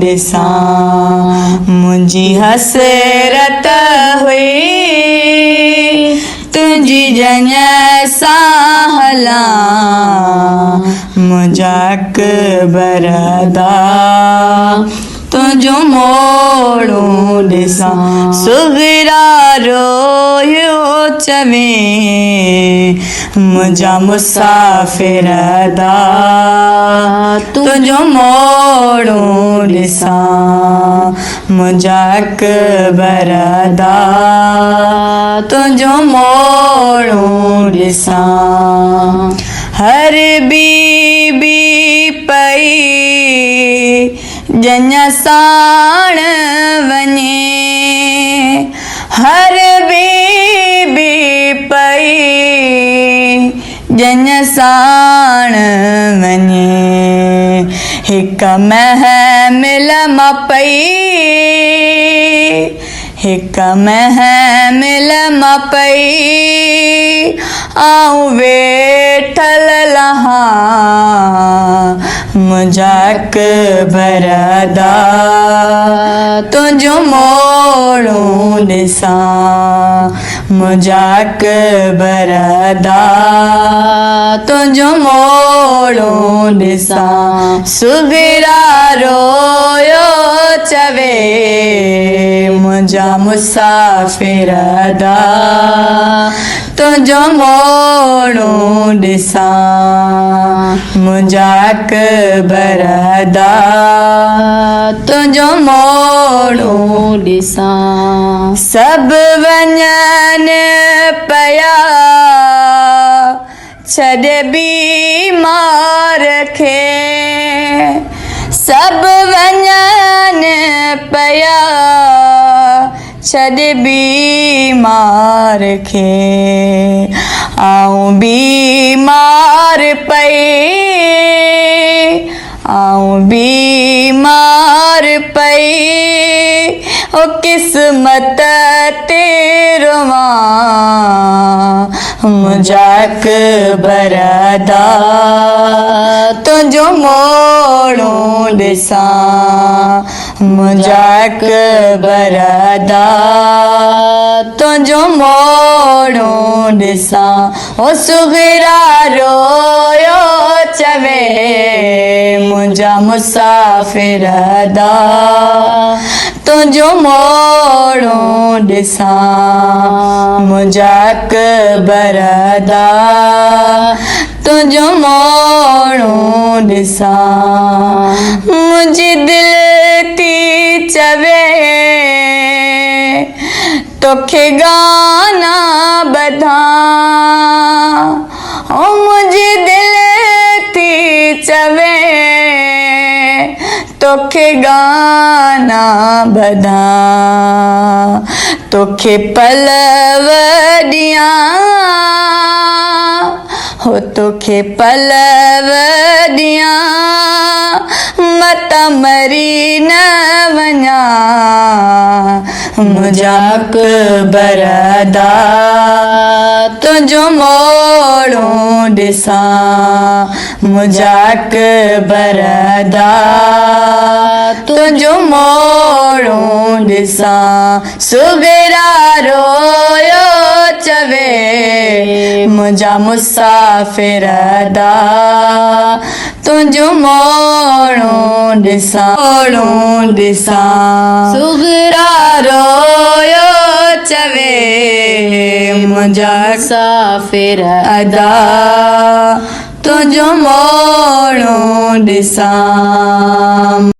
ॾिसां मुंहिंजी हसरत हुई तुंहिंजी जञ सां हलां मुंहिंजा अकबर दा तुंहिंजो मोड़ो ॾिसां सुगरा रोयो चवे मुंहिंजा मुसाफ़िर दा तुंहिंजो मोड़ो ॾिसां मुंहिंजा अकबर दा तुंहिंजो मोड़ो ॾिसां हर बीबी पई जञ साण वञे हर बीबी पई जञ साण वञे हिक महमिल मां पई हिक महमिल मां पई आऊं वेठल लहां मुंहिंजा अकबर दा तुंहिंजो मोड़ो ॾिसां मुंहिंजा अकबर दा तुंहिंजो मोड़ो ॾिसां सुगरा रोयो चवे मुंहिंजा मुसाफ़िर दा तुंहिंजो मोड़ो ॾिसां मुंहिंजा अकबर दा तुंहिंजो मोड़ो ॾिसां सभु वञनि पिया छॾे बीमार खे सभु वञनि पिया छॾे बीमार खे आऊं बीमार पई आऊं बीमार पई ओ किस्मत ते रोवां मुंहिंजा अकबर दा तुंहिंजो मोड़ो ॾिसां मुंहिंजा अकबर दा तुंहिंजो मोड़ो ॾिसां ओ सुगरा रोयो चवे मुंहिंजा मुसाफ़िर दा तुंहिंजो मोड़ो ॾिसां मुंहिंजा अकबर दा तुंहिंजो मोड़ो ॾिसां मुंहिंजी दिलि थी चवे तोखे गाना ॿधां ओ मुंहिंजी दिलि थी चवे तोखे गाना ॿधां तोखे पलव ॾियां हो तोखे पलव ॾियां मता मरी न वञा मुंहिंजा अकबर दा तुंहिंजो मोड़ो ॾिसां मुंहिंजा अकबर दा तुंहिंजो मोड़ो ॾिसां सुगरा रोयो चवे मुंहिंजा मुसाफ़िर दा तुंहिंजो मोड़ो ॾिसां सुगरा रोयो चवे मुंहिंजा मुसाफ़िर दा तुंहिंजो मोड़ो ॾिसां।